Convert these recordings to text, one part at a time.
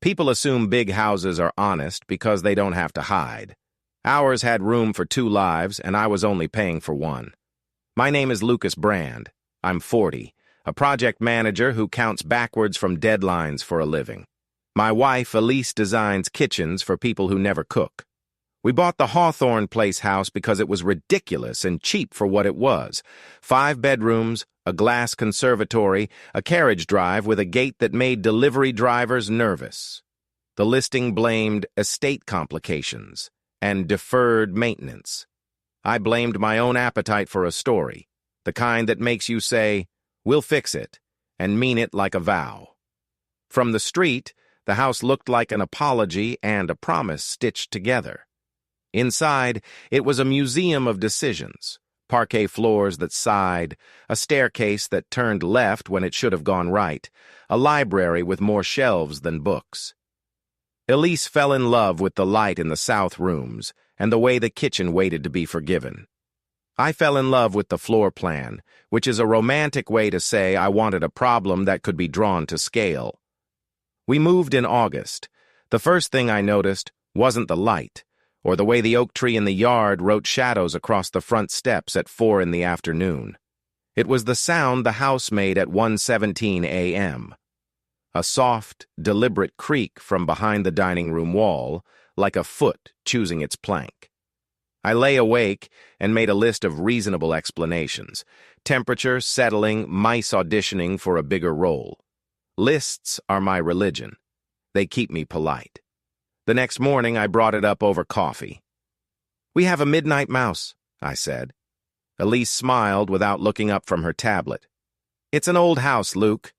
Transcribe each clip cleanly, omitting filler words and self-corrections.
People assume big houses are honest because they don't have to hide. Ours had room for 2 lives, and I was only paying for 1. My name is Lucas Brand. I'm 40, a project manager who counts backwards from deadlines for a living. My wife, Elise, designs kitchens for people who never cook. We bought the Hawthorne Place house because it was ridiculous and cheap for what it was. 5 bedrooms, a glass conservatory, a carriage drive with a gate that made delivery drivers nervous. The listing blamed estate complications and deferred maintenance. I blamed my own appetite for a story, the kind that makes you say, "We'll fix it," and mean it like a vow. From the street, the house looked like an apology and a promise stitched together. Inside, it was a museum of decisions. Parquet floors that sighed, a staircase that turned left when it should have gone right, a library with more shelves than books. Elise fell in love with the light in the south rooms and the way the kitchen waited to be forgiven. I fell in love with the floor plan, which is a romantic way to say I wanted a problem that could be drawn to scale. We moved in August. The first thing I noticed wasn't the light, or the way the oak tree in the yard wrote shadows across the front steps at 4 in the afternoon. It was the sound the house made at 1:17 a.m. A soft, deliberate creak from behind the dining room wall, like a foot choosing its plank. I lay awake and made a list of reasonable explanations. Temperature, settling, mice auditioning for a bigger role. Lists are my religion. They keep me polite. The next morning, I brought it up over coffee. "We have a midnight mouse," I said. Elise smiled without looking up from her tablet. "It's an old house, Luke."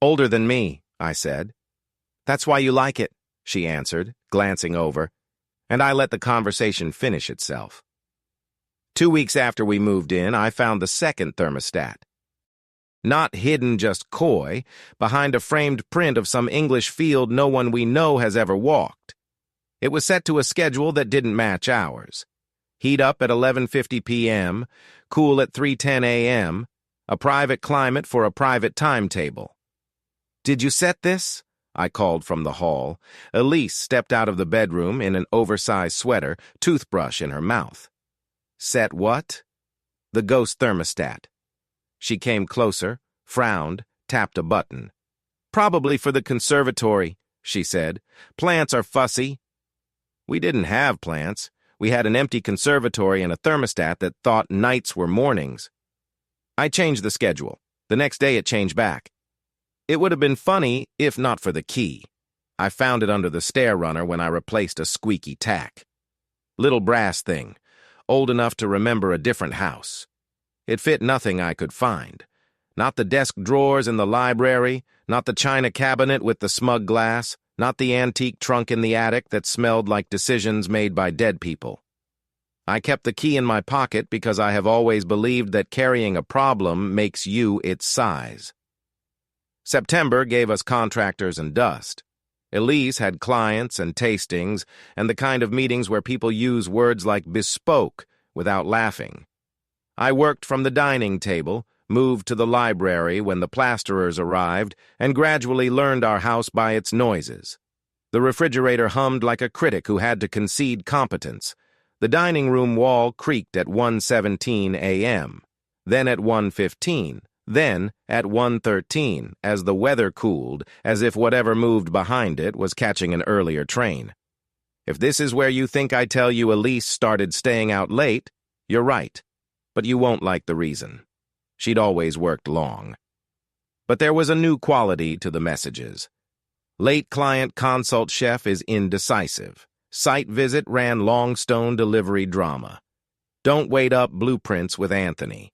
"Older than me," I said. "That's why you like it," she answered, glancing over, and I let the conversation finish itself. 2 weeks after we moved in, I found the second thermostat. Not hidden, just coy, behind a framed print of some English field no one we know has ever walked. It was set to a schedule that didn't match ours. Heat up at 11:50 p.m., cool at 3:10 a.m., a private climate for a private timetable. "Did you set this?" I called from the hall. Elise stepped out of the bedroom in an oversized sweater, toothbrush in her mouth. "Set what?" "The ghost thermostat." She came closer, frowned, tapped a button. "Probably for the conservatory," she said. "Plants are fussy." We didn't have plants. We had an empty conservatory and a thermostat that thought nights were mornings. I changed the schedule. The next day it changed back. It would have been funny if not for the key. I found it under the stair runner when I replaced a squeaky tack. Little brass thing, old enough to remember a different house. It fit nothing I could find. Not the desk drawers in the library, not the china cabinet with the smug glass, not the antique trunk in the attic that smelled like decisions made by dead people. I kept the key in my pocket because I have always believed that carrying a problem makes you its size. September gave us contractors and dust. Elise had clients and tastings, and the kind of meetings where people use words like bespoke without laughing. I worked from the dining table, moved to the library when the plasterers arrived, and gradually learned our house by its noises. The refrigerator hummed like a critic who had to concede competence. The dining room wall creaked at 1:17 a.m., then at 1:15, then at 1:13, as the weather cooled, as if whatever moved behind it was catching an earlier train. If this is where you think I tell you Elise started staying out late, you're right. But you won't like the reason. She'd always worked long. But there was a new quality to the messages. Late client consult chef is indecisive. Site visit ran Longstone delivery drama. Don't wait up blueprints with Anthony.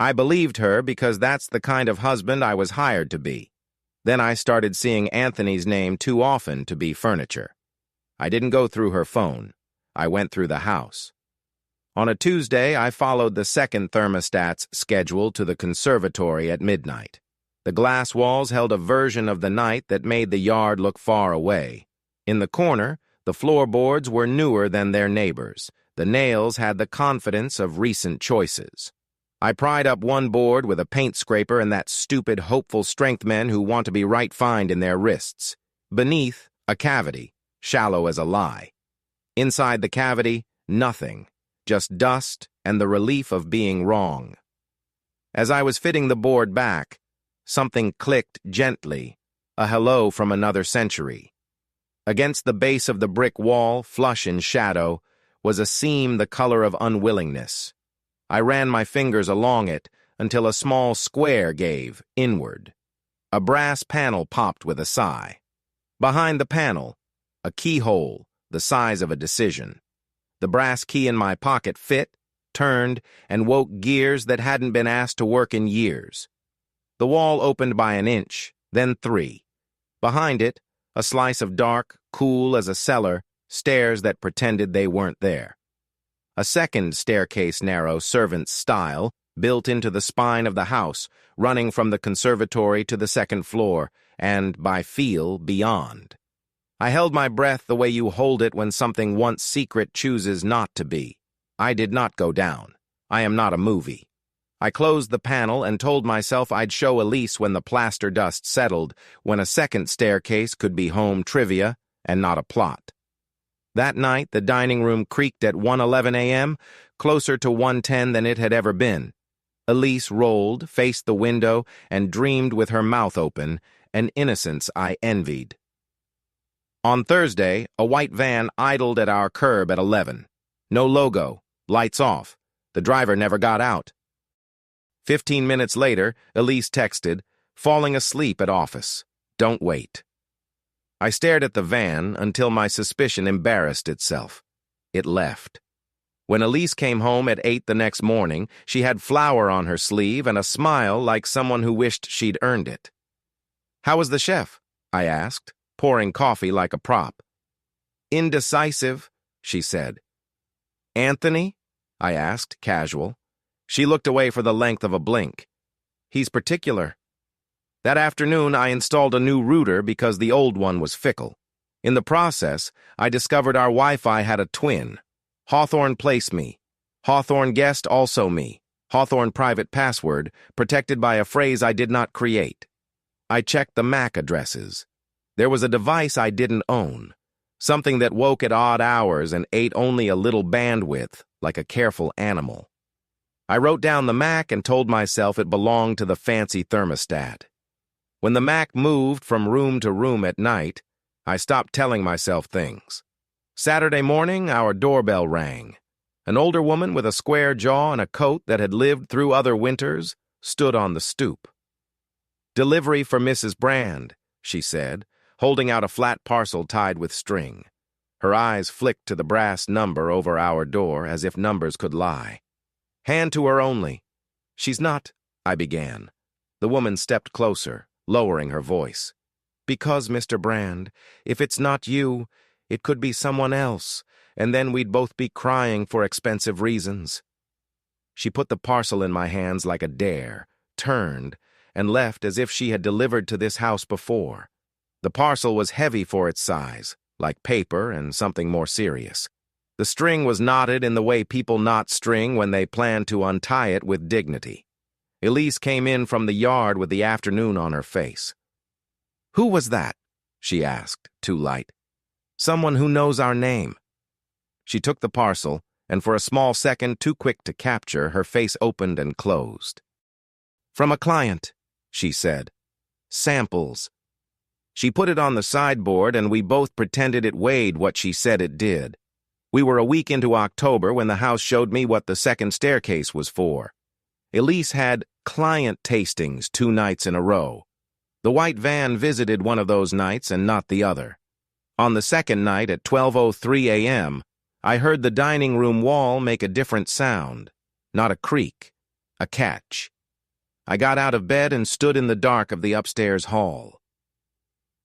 I believed her because that's the kind of husband I was hired to be. Then I started seeing Anthony's name too often to be furniture. I didn't go through her phone. I went through the house. On a Tuesday, I followed the second thermostat's schedule to the conservatory at midnight. The glass walls held a version of the night that made the yard look far away. In the corner, the floorboards were newer than their neighbors. The nails had the confidence of recent choices. I pried up one board with a paint scraper and that stupid hopeful strength men who want to be right-fined in their wrists. Beneath, a cavity, shallow as a lie. Inside the cavity, nothing, just dust and the relief of being wrong. As I was fitting the board back, something clicked gently, a hello from another century. Against the base of the brick wall, flush in shadow, was a seam the color of unwillingness. I ran my fingers along it until a small square gave, inward. A brass panel popped with a sigh. Behind the panel, a keyhole, the size of a decision. The brass key in my pocket fit, turned, and woke gears that hadn't been asked to work in years. The wall opened by an inch, then 3. Behind it, a slice of dark, cool as a cellar, stairs that pretended they weren't there. A second staircase narrow, servant's style, built into the spine of the house, running from the conservatory to the second floor, and, by feel, beyond. I held my breath the way you hold it when something once secret chooses not to be. I did not go down. I am not a movie. I closed the panel and told myself I'd show Elise when the plaster dust settled, when a second staircase could be home trivia and not a plot. That night, the dining room creaked at 1:11 a.m., closer to 1:10 than it had ever been. Elise rolled, faced the window, and dreamed with her mouth open, an innocence I envied. On Thursday, a white van idled at our curb at 11. No logo, lights off. The driver never got out. 15 minutes later, Elise texted, falling asleep at office. Don't wait. I stared at the van until my suspicion embarrassed itself. It left. When Elise came home at 8 the next morning, she had flour on her sleeve and a smile like someone who wished she'd earned it. How was the chef? I asked, pouring coffee like a prop. Indecisive, she said. Anthony? I asked, casual. She looked away for the length of a blink. He's particular. That afternoon, I installed a new router because the old one was fickle. In the process, I discovered our Wi-Fi had a twin. Hawthorne Place me. Hawthorne Guest also me. Hawthorne private password, protected by a phrase I did not create. I checked the MAC addresses. There was a device I didn't own. Something that woke at odd hours and ate only a little bandwidth, like a careful animal. I wrote down the MAC and told myself it belonged to the fancy thermostat. When the MAC moved from room to room at night, I stopped telling myself things. Saturday morning, our doorbell rang. An older woman with a square jaw and a coat that had lived through other winters stood on the stoop. Delivery for Mrs. Brand, she said, holding out a flat parcel tied with string. Her eyes flicked to the brass number over our door as if numbers could lie. Hand to her only. She's not, I began. The woman stepped closer, lowering her voice. Because, Mr. Brand, if it's not you, it could be someone else, and then we'd both be crying for expensive reasons. She put the parcel in my hands like a dare, turned, and left as if she had delivered to this house before. The parcel was heavy for its size, like paper and something more serious. The string was knotted in the way people knot string when they plan to untie it with dignity. Elise came in from the yard with the afternoon on her face. Who was that? She asked, too light. Someone who knows our name. She took the parcel, and for a small second too quick to capture, her face opened and closed. From a client, she said. Samples. She put it on the sideboard, and we both pretended it weighed what she said it did. We were a week into October when the house showed me what the second staircase was for. Elise had client tastings 2 nights in a row. The white van visited one of those nights and not the other. On the second night at 12:03 a.m., I heard the dining room wall make a different sound. Not a creak, a catch. I got out of bed and stood in the dark of the upstairs hall.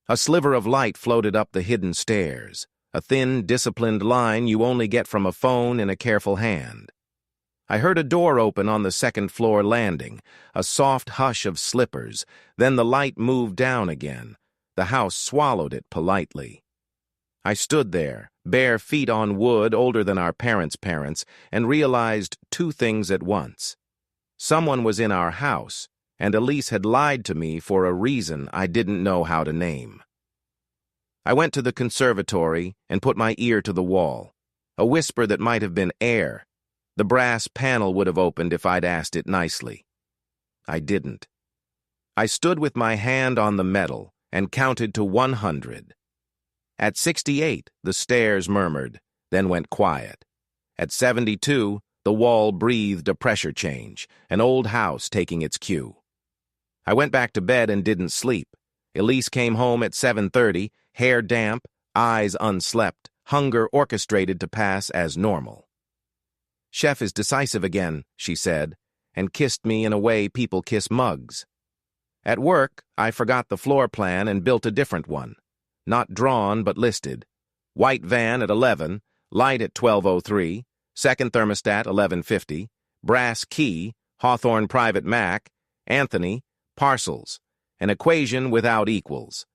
A sliver of light floated up the hidden stairs, a thin, disciplined line you only get from a phone in a careful hand. I heard a door open on the second-floor landing, a soft hush of slippers, then the light moved down again. The house swallowed it politely. I stood there, bare feet on wood older than our parents' and realized 2 things at once. Someone was in our house, and Elise had lied to me for a reason I didn't know how to name. I went to the conservatory and put my ear to the wall. A whisper that might have been air. The brass panel would have opened if I'd asked it nicely. I didn't. I stood with my hand on the metal and counted to 100. At 68, the stairs murmured, then went quiet. At 72, the wall breathed a pressure change, an old house taking its cue. I went back to bed and didn't sleep. Elise came home at 7:30, hair damp, eyes unslept, hunger orchestrated to pass as normal. "Chef is decisive again," she said, and kissed me in a way people kiss mugs. At work, I forgot the floor plan and built a different one. Not drawn, but listed. White van at 11, light at 12:03, second thermostat 11:50, brass key, Hawthorne Private Mac, Anthony, parcels, an equation without equals.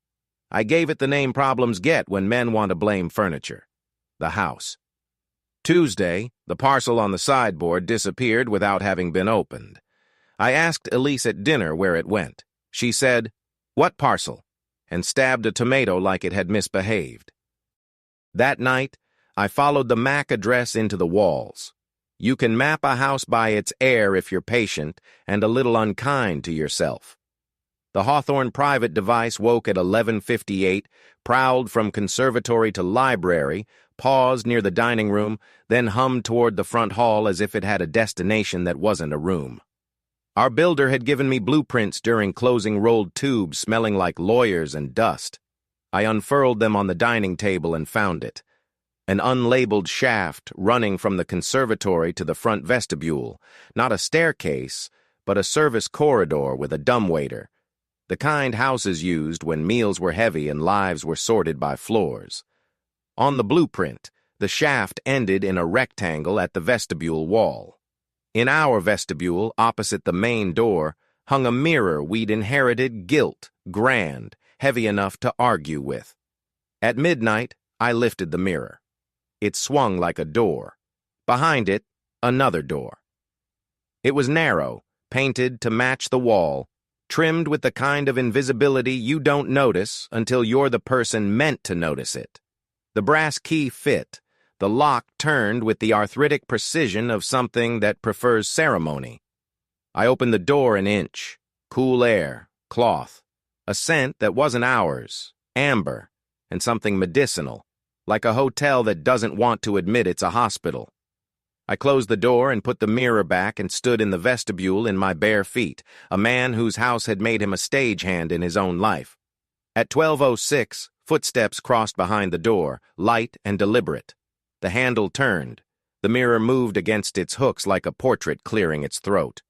I gave it the name problems get when men want to blame furniture. The house. Tuesday, the parcel on the sideboard disappeared without having been opened. I asked Elise at dinner where it went. She said, "What parcel?" and stabbed a tomato like it had misbehaved. That night, I followed the MAC address into the walls. You can map a house by its air if you're patient and a little unkind to yourself. The Hawthorne private device woke at 11:58, prowled from conservatory to library, paused near the dining room, then hummed toward the front hall as if it had a destination that wasn't a room. Our builder had given me blueprints during closing rolled tubes smelling like lawyers and dust. I unfurled them on the dining table and found it. An unlabeled shaft running from the conservatory to the front vestibule, not a staircase, but a service corridor with a dumbwaiter, the kind houses used when meals were heavy and lives were sorted by floors. On the blueprint, the shaft ended in a rectangle at the vestibule wall. In our vestibule, opposite the main door, hung a mirror we'd inherited gilt, grand, heavy enough to argue with. At midnight, I lifted the mirror. It swung like a door. Behind it, another door. It was narrow, painted to match the wall, trimmed with the kind of invisibility you don't notice until you're the person meant to notice it. The brass key fit. The lock turned with the arthritic precision of something that prefers ceremony. I opened the door an inch. Cool air, cloth, a scent that wasn't ours, amber, and something medicinal, like a hotel that doesn't want to admit it's a hospital. I closed the door and put the mirror back and stood in the vestibule in my bare feet, a man whose house had made him a stagehand in his own life. At 12:06, footsteps crossed behind the door, light and deliberate. The handle turned. The mirror moved against its hooks like a portrait clearing its throat.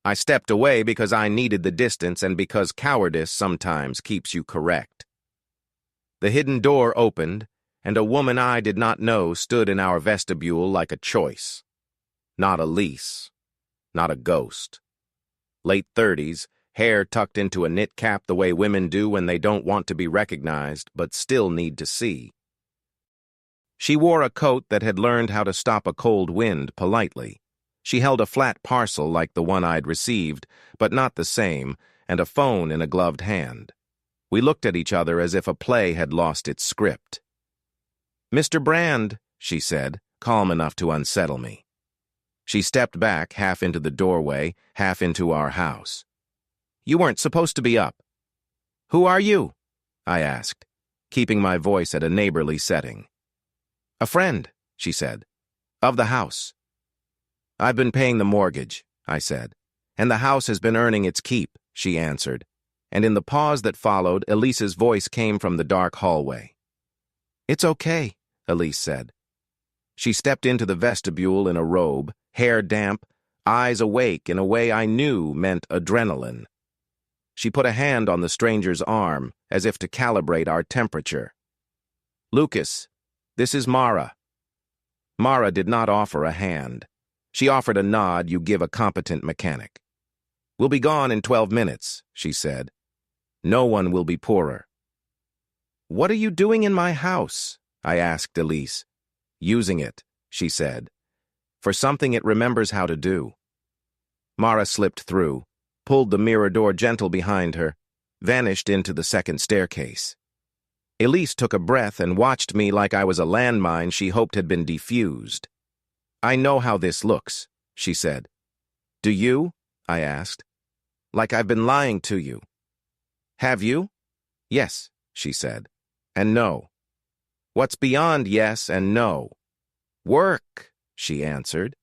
I stepped away because I needed the distance and because cowardice sometimes keeps you correct. The hidden door opened, and a woman I did not know stood in our vestibule like a choice. Not Elise. Not a ghost. Late 30s, hair tucked into a knit cap the way women do when they don't want to be recognized but still need to see. She wore a coat that had learned how to stop a cold wind politely. She held a flat parcel like the one I'd received, but not the same, and a phone in a gloved hand. We looked at each other as if a play had lost its script. "Mr. Brand," she said, calm enough to unsettle me. She stepped back, half into the doorway, half into our house. "You weren't supposed to be up." "Who are you?" I asked, keeping my voice at a neighborly setting. "A friend," she said, "of the house." "I've been paying the mortgage," I said, "and the house has been earning its keep," she answered, and in the pause that followed, Elise's voice came from the dark hallway. "It's okay," Elise said. She stepped into the vestibule in a robe, hair damp, eyes awake in a way I knew meant adrenaline. She put a hand on the stranger's arm, as if to calibrate our temperature. "Lucas, this is Mara." Mara did not offer a hand. She offered a nod you give a competent mechanic. "We'll be gone in 12 minutes, she said. "No one will be poorer." "What are you doing in my house?" I asked Elise. "Using it," she said, "for something it remembers how to do." Mara slipped through, pulled the mirror door gentle behind her, vanished into the second staircase. Elise took a breath and watched me like I was a landmine she hoped had been defused. "I know how this looks," she said. "Do you?" I asked. "Like I've been lying to you." "Have you?" "Yes," she said. "And no." "What's beyond yes and no?" "Work," she answered.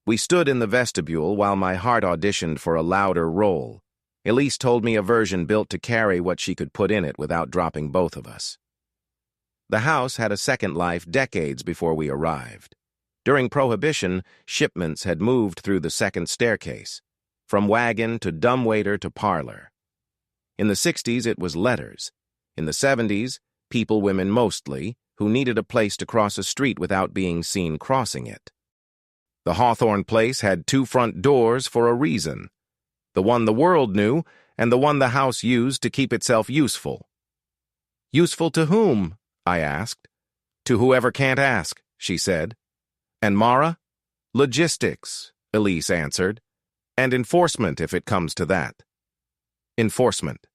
We stood in the vestibule while my heart auditioned for a louder role. Elise told me a version built to carry what she could put in it without dropping both of us. The house had a second life decades before we arrived. During Prohibition, shipments had moved through the second staircase, from wagon to dumbwaiter to parlor. In the 60s, it was letters. In the 70s, women mostly, who needed a place to cross a street without being seen crossing it. The Hawthorne place had 2 front doors for a reason. The one the world knew, and the one the house used to keep itself useful. "Useful to whom?" I asked. "To whoever can't ask," she said. "And Mara?" "Logistics," Elise answered. "And enforcement, if it comes to that." "Enforcement."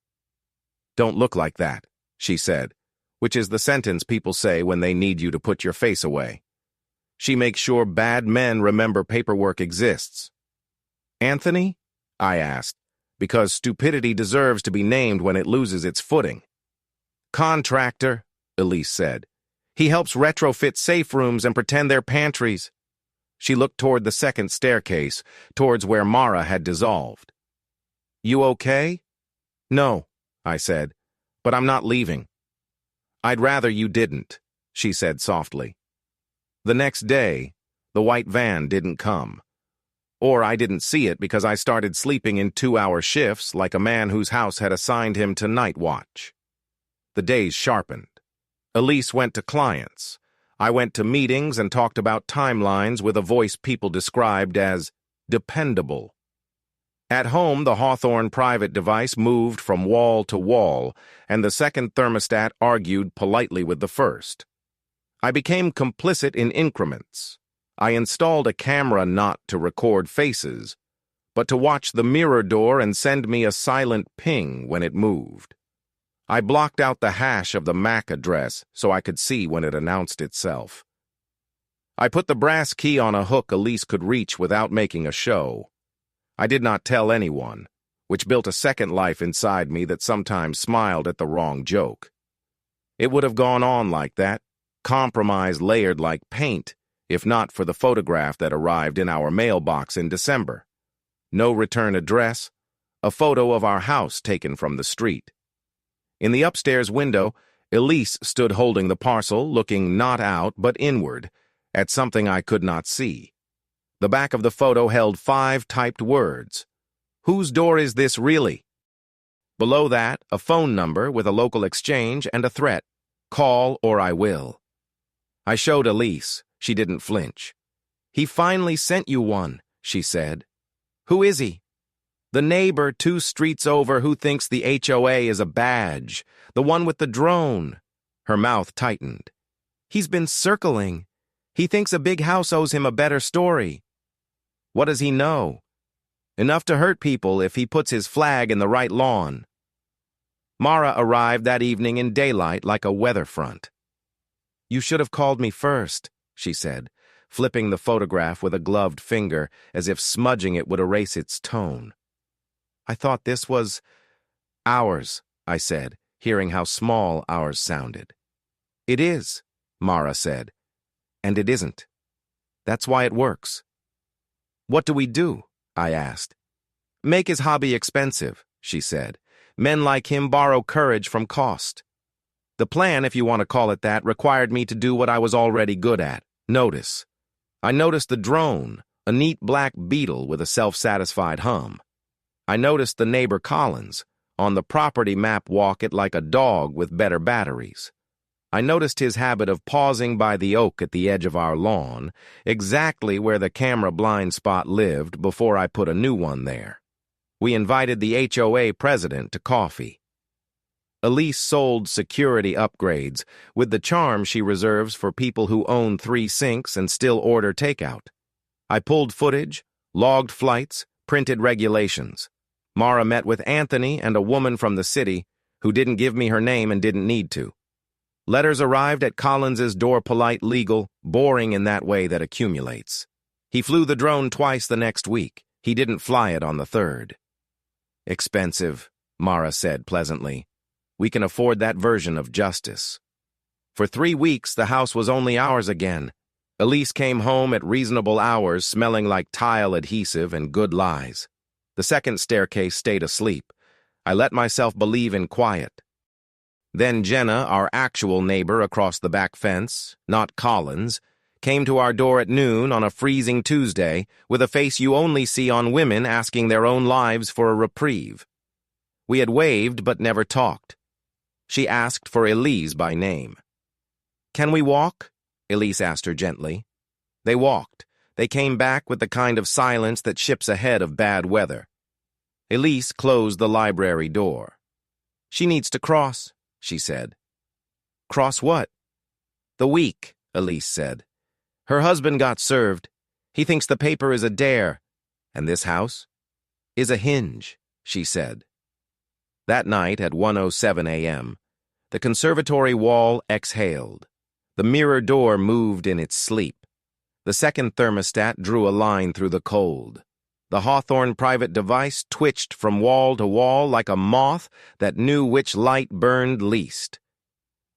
"Don't look like that," she said, which is the sentence people say when they need you to put your face away. "She makes sure bad men remember paperwork exists." "Anthony?" I asked, because stupidity deserves to be named when it loses its footing. "Contractor," Elise said. "He helps retrofit safe rooms and pretend they're pantries." She looked toward the second staircase, towards where Mara had dissolved. "You okay?" "No," I said, "but I'm not leaving." "I'd rather you didn't," she said softly. The next day, the white van didn't come. Or I didn't see it because I started sleeping in 2-hour shifts like a man whose house had assigned him to night watch. The days sharpened. Elise went to clients. I went to meetings and talked about timelines with a voice people described as dependable. At home, the Hawthorne private device moved from wall to wall, and the second thermostat argued politely with the first. I became complicit in increments. I installed a camera not to record faces, but to watch the mirror door and send me a silent ping when it moved. I blocked out the hash of the MAC address so I could see when it announced itself. I put the brass key on a hook Elise could reach without making a show. I did not tell anyone, which built a second life inside me that sometimes smiled at the wrong joke. It would have gone on like that, compromise layered like paint, if not for the photograph that arrived in our mailbox in December. No return address, a photo of our house taken from the street. In the upstairs window, Elise stood holding the parcel, looking not out but inward, at something I could not see. The back of the photo held 5 typed words. "Whose door is this really?" Below that, a phone number with a local exchange and a threat. "Call or I will." I showed Elise. She didn't flinch. "He finally sent you one," she said. "Who is he?" "The neighbor 2 streets over who thinks the HOA is a badge. The one with the drone." Her mouth tightened. "He's been circling. He thinks a big house owes him a better story." "What does he know?" "Enough to hurt people if he puts his flag in the right lawn." Mara arrived that evening in daylight like a weather front. "You should have called me first," she said, flipping the photograph with a gloved finger as if smudging it would erase its tone. "I thought this was ours," I said, hearing how small ours sounded. "It is," Mara said, "and it isn't. That's why it works." "What do we do?" I asked. "Make his hobby expensive," she said. "Men like him borrow courage from cost." The plan, if you want to call it that, required me to do what I was already good at, notice. I noticed the drone, a neat black beetle with a self-satisfied hum. I noticed the neighbor Collins, on the property map walk it like a dog with better batteries. I noticed his habit of pausing by the oak at the edge of our lawn, exactly where the camera blind spot lived before I put a new one there. We invited the HOA president to coffee. Elise sold security upgrades, with the charm she reserves for people who own 3 sinks and still order takeout. I pulled footage, logged flights, printed regulations. Mara met with Anthony and a woman from the city who didn't give me her name and didn't need to. Letters arrived at Collins's door, polite, legal, boring in that way that accumulates. He flew the drone twice the next week. He didn't fly it on the third. Expensive, Mara said pleasantly. We can afford that version of justice. For 3 weeks, the house was only ours again. Elise came home at reasonable hours, smelling like tile adhesive and good lies. The second staircase stayed asleep. I let myself believe in quiet. Then Jenna, our actual neighbor across the back fence, not Collins, came to our door at noon on a freezing Tuesday with a face you only see on women asking their own lives for a reprieve. We had waved but never talked. She asked for Elise by name. "Can we walk?" Elise asked her gently. They walked. They came back with the kind of silence that ships ahead of bad weather. Elise closed the library door. "She needs to cross," she said. "Cross what?" "The week," Elise said. "Her husband got served. He thinks the paper is a dare. And this house is a hinge," she said. That night at 1:07 a.m., the conservatory wall exhaled. The mirror door moved in its sleep. The second thermostat drew a line through the cold. The Hawthorne private device twitched from wall to wall like a moth that knew which light burned least.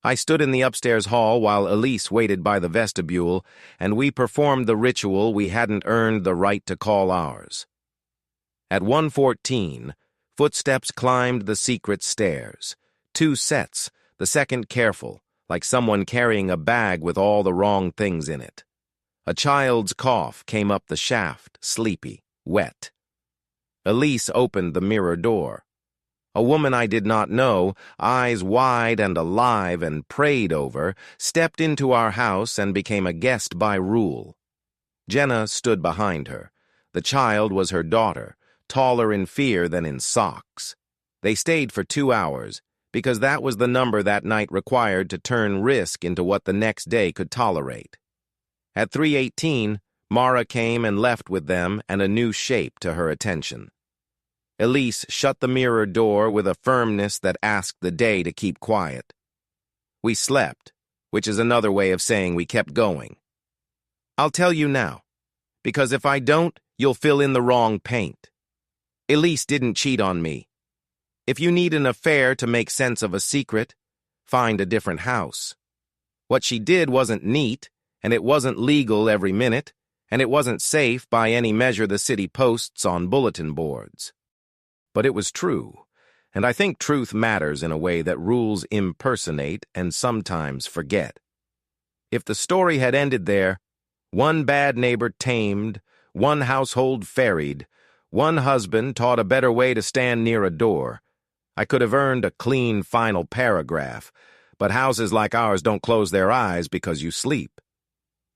I stood in the upstairs hall while Elise waited by the vestibule, and we performed the ritual we hadn't earned the right to call ours. At 1:14, footsteps climbed the secret stairs. 2 sets, the second careful, like someone carrying a bag with all the wrong things in it. A child's cough came up the shaft, sleepy, wet. Elise opened the mirror door. A woman I did not know, eyes wide and alive and prayed over, stepped into our house and became a guest by rule. Jenna stood behind her. The child was her daughter, taller in fear than in socks. They stayed for 2 hours, because that was the number that night required to turn risk into what the next day could tolerate. At 3:18, Mara came and left with them and a new shape to her attention. Elise shut the mirror door with a firmness that asked the day to keep quiet. We slept, which is another way of saying we kept going. I'll tell you now, because if I don't, you'll fill in the wrong paint. Elise didn't cheat on me. If you need an affair to make sense of a secret, find a different house. What she did wasn't neat, and it wasn't legal every minute, and it wasn't safe by any measure the city posts on bulletin boards. But it was true, and I think truth matters in a way that rules impersonate and sometimes forget. If the story had ended there, one bad neighbor tamed, one household ferried, one husband taught a better way to stand near a door, I could have earned a clean final paragraph, but houses like ours don't close their eyes because you sleep.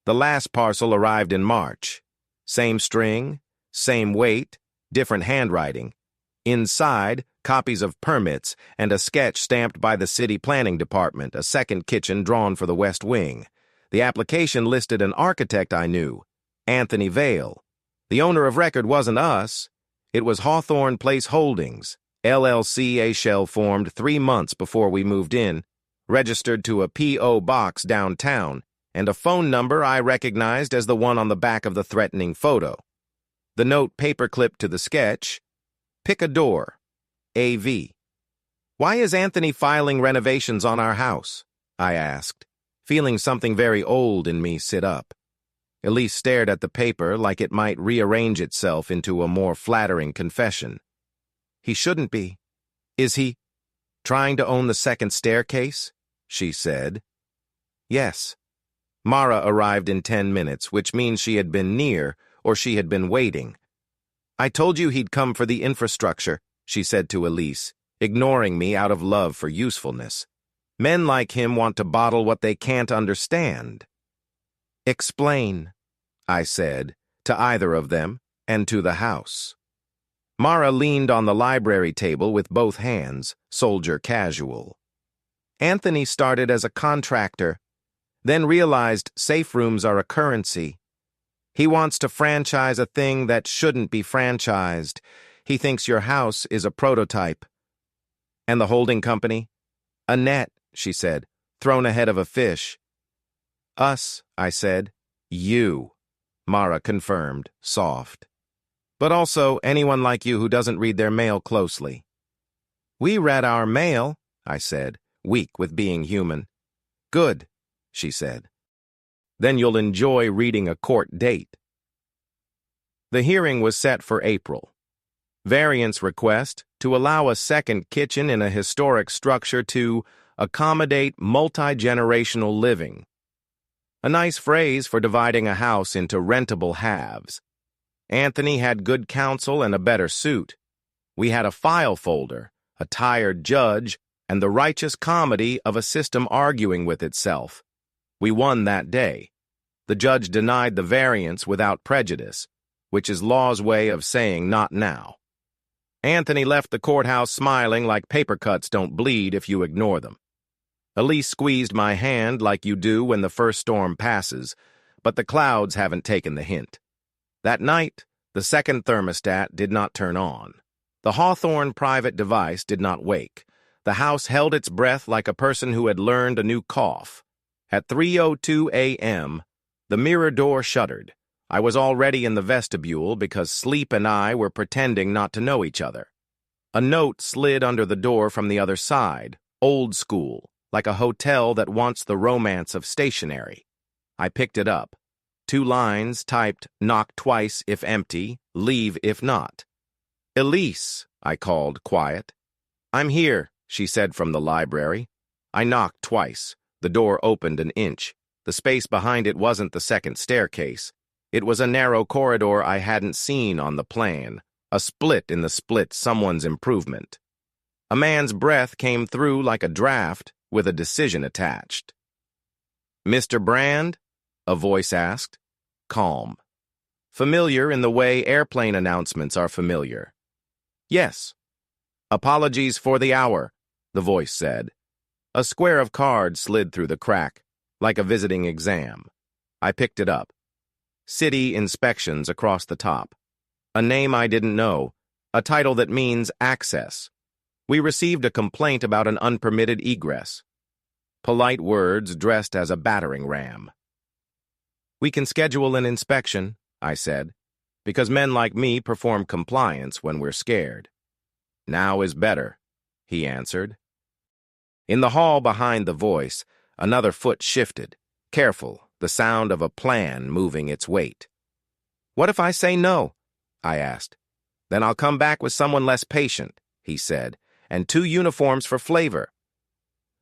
The last parcel arrived in March. Same string, same weight, different handwriting. Inside, copies of permits and a sketch stamped by the city planning department, a second kitchen drawn for the west wing. The application listed an architect I knew, Anthony Vale. The owner of record wasn't us. It was Hawthorne Place Holdings, LLC, a shell formed 3 months before we moved in, registered to a P.O. box downtown, and a phone number I recognized as the one on the back of the threatening photo. The note paperclipped to the sketch, "Pick a door, A.V." "Why is Anthony filing renovations on our house?" I asked, feeling something very old in me sit up. Elise stared at the paper like it might rearrange itself into a more flattering confession. "He shouldn't be." "Is he trying to own the second staircase?" she said. "Yes." Mara arrived in 10 minutes, which means she had been near or she had been waiting. "I told you he'd come for the infrastructure," she said to Elise, ignoring me out of love for usefulness. "Men like him want to bottle what they can't understand." "Explain," I said, to either of them and to the house. Mara leaned on the library table with both hands, soldier casual. "Anthony started as a contractor, then realized safe rooms are a currency. He wants to franchise a thing that shouldn't be franchised. He thinks your house is a prototype." "And the holding company?" "A net," she said. thrown ahead of a fish. Us, I said. You, Mara confirmed, soft. But also anyone like you who doesn't read their mail closely. We read our mail, I said, weak with being human. Good, she said. Then you'll enjoy reading a court date. The hearing was set for April. Variance request to allow a second kitchen in a historic structure to accommodate multi-generational living. A nice phrase for dividing a house into rentable halves. Anthony had good counsel and a better suit. We had a file folder, a tired judge, and the righteous comedy of a system arguing with itself. We won that day. The judge denied the variance without prejudice, which is law's way of saying not now. Anthony left the courthouse smiling like paper cuts don't bleed if you ignore them. Elise squeezed my hand like you do when the first storm passes, but the clouds haven't taken the hint. That night, the second thermostat did not turn on. The Hawthorne private device did not wake. The house held its breath like a person who had learned a new cough. At 3:02 a.m., the mirror door shuddered. I was already in the vestibule because Sleep and I were pretending not to know each other. A note slid under the door from the other side, old school, like a hotel that wants the romance of stationery. I picked it up. 2 lines typed, knock twice if empty, leave if not. Elise, I called, quiet. I'm here, she said from the library. I knocked twice. The door opened an inch. The space behind it wasn't the second staircase. It was a narrow corridor I hadn't seen on the plan, a split in the split, someone's improvement. A man's breath came through like a draft with a decision attached. Mr. Brand? A voice asked. Calm. Familiar in the way airplane announcements are familiar. Yes. Apologies for the hour, the voice said. A square of cards slid through the crack, like a visiting exam. I picked it up. City Inspections across the top. A name I didn't know, a title that means access. We received a complaint about an unpermitted egress. Polite words dressed as a battering ram. We can schedule an inspection, I said, because men like me perform compliance when we're scared. Now is better, he answered. In the hall behind the voice, another foot shifted, careful, the sound of a plan moving its weight. What if I say no? I asked. Then I'll come back with someone less patient, he said, and 2 uniforms for flavor.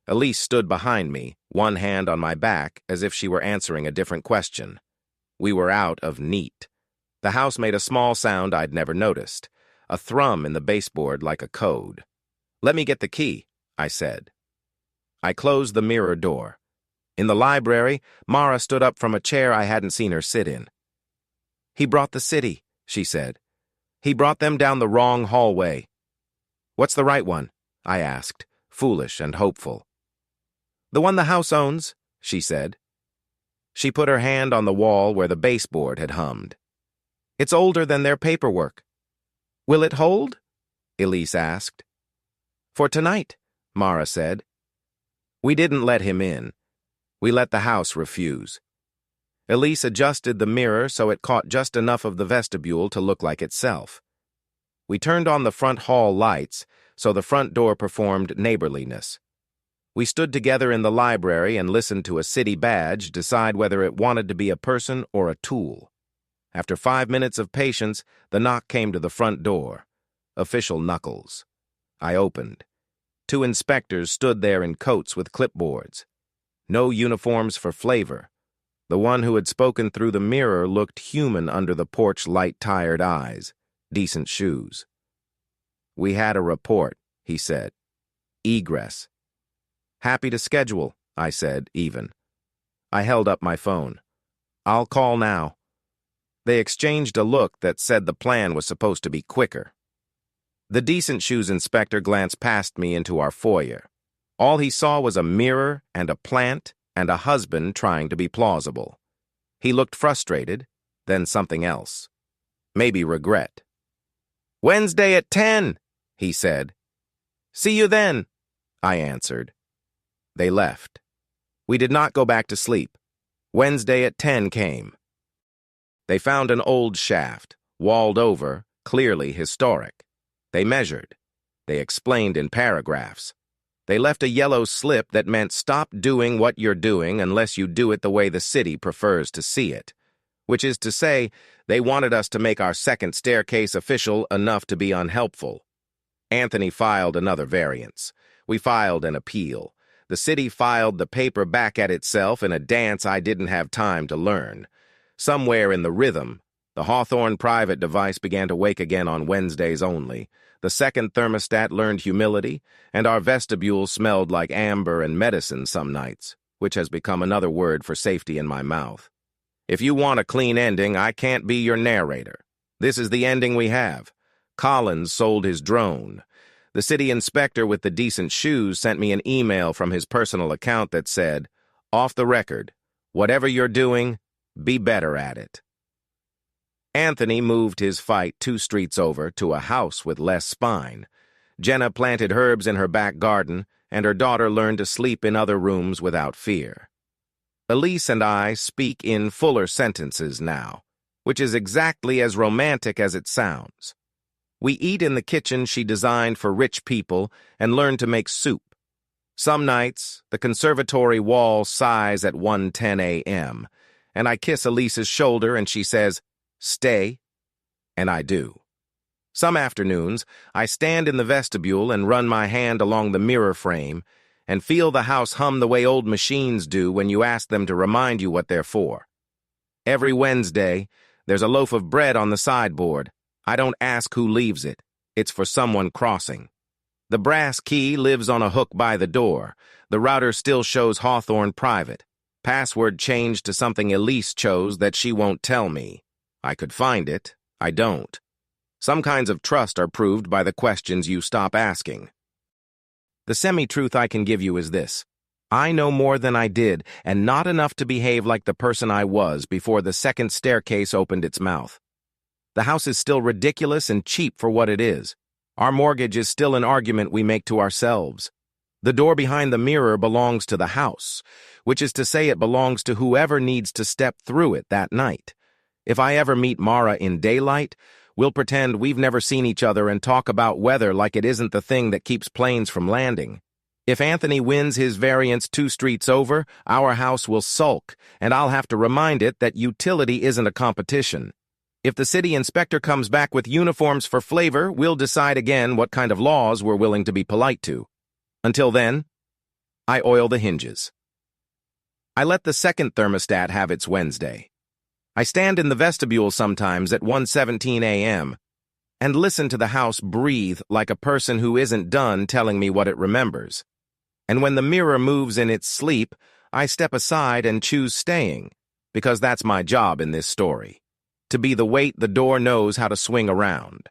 Elise stood behind me, one hand on my back, as if she were answering a different question. We were out of neat. The house made a small sound I'd never noticed, a thrum in the baseboard like a code. Let me get the key, I said. I closed the mirror door. In the library, Mara stood up from a chair I hadn't seen her sit in. He brought the city, she said. He brought them down the wrong hallway. What's the right one? I asked, foolish and hopeful. The one the house owns, she said. She put her hand on the wall where the baseboard had hummed. It's older than their paperwork. Will it hold? Elise asked. For tonight, Mara said. We didn't let him in. We let the house refuse. Elise adjusted the mirror so it caught just enough of the vestibule to look like itself. We turned on the front hall lights so the front door performed neighborliness. We stood together in the library and listened to a city badge decide whether it wanted to be a person or a tool. After 5 minutes of patience, the knock came to the front door. Official knuckles. I opened. 2 inspectors stood there in coats with clipboards. No uniforms for flavor. The one who had spoken through the mirror looked human under the porch light-tired eyes. Decent shoes. We had a report, he said. Egress. Happy to schedule, I said, even. I held up my phone. I'll call now. They exchanged a look that said the plan was supposed to be quicker. The decent shoes inspector glanced past me into our foyer. All he saw was a mirror and a plant and a husband trying to be plausible. He looked frustrated, then something else. Maybe regret. Wednesday at 10, he said. See you then, I answered. They left. We did not go back to sleep. Wednesday at 10 came. They found an old shaft, walled over, clearly historic. They measured. They explained in paragraphs. They left a yellow slip that meant stop doing what you're doing unless you do it the way the city prefers to see it. Which is to say, they wanted us to make our second staircase official enough to be unhelpful. Anthony filed another variance. We filed an appeal. The city filed the paper back at itself in a dance I didn't have time to learn. Somewhere in the rhythm, the Hawthorne private device began to wake again on Wednesdays only. The second thermostat learned humility, and our vestibule smelled like amber and medicine some nights, which has become another word for safety in my mouth. If you want a clean ending, I can't be your narrator. This is the ending we have. Collins sold his drone. The city inspector with the decent shoes sent me an email from his personal account that said, "Off the record, whatever you're doing, be better at it." Anthony moved his fight 2 streets over to a house with less spine. Jenna planted herbs in her back garden, and her daughter learned to sleep in other rooms without fear. Elise and I speak in fuller sentences now, which is exactly as romantic as it sounds. We eat in the kitchen she designed for rich people and learn to make soup. Some nights, the conservatory wall sighs at 1:10 a.m., and I kiss Elise's shoulder and she says, "Stay," and I do. Some afternoons, I stand in the vestibule and run my hand along the mirror frame and feel the house hum the way old machines do when you ask them to remind you what they're for. Every Wednesday, there's a loaf of bread on the sideboard. I don't ask who leaves it. It's for someone crossing. The brass key lives on a hook by the door. The router still shows Hawthorne private. Password changed to something Elise chose that she won't tell me. I could find it. I don't. Some kinds of trust are proved by the questions you stop asking. The semi-truth I can give you is this. I know more than I did, and not enough to behave like the person I was before the second staircase opened its mouth. The house is still ridiculous and cheap for what it is. Our mortgage is still an argument we make to ourselves. The door behind the mirror belongs to the house, which is to say it belongs to whoever needs to step through it that night. If I ever meet Mara in daylight, we'll pretend we've never seen each other and talk about weather like it isn't the thing that keeps planes from landing. If Anthony wins his variance 2 streets over, our house will sulk, and I'll have to remind it that utility isn't a competition. If the city inspector comes back with uniforms for flavor, we'll decide again what kind of laws we're willing to be polite to. Until then, I oil the hinges. I let the second thermostat have its Wednesday. I stand in the vestibule sometimes at 1:17 a.m. and listen to the house breathe like a person who isn't done telling me what it remembers. And when the mirror moves in its sleep, I step aside and choose staying, because that's my job in this story, to be the weight the door knows how to swing around.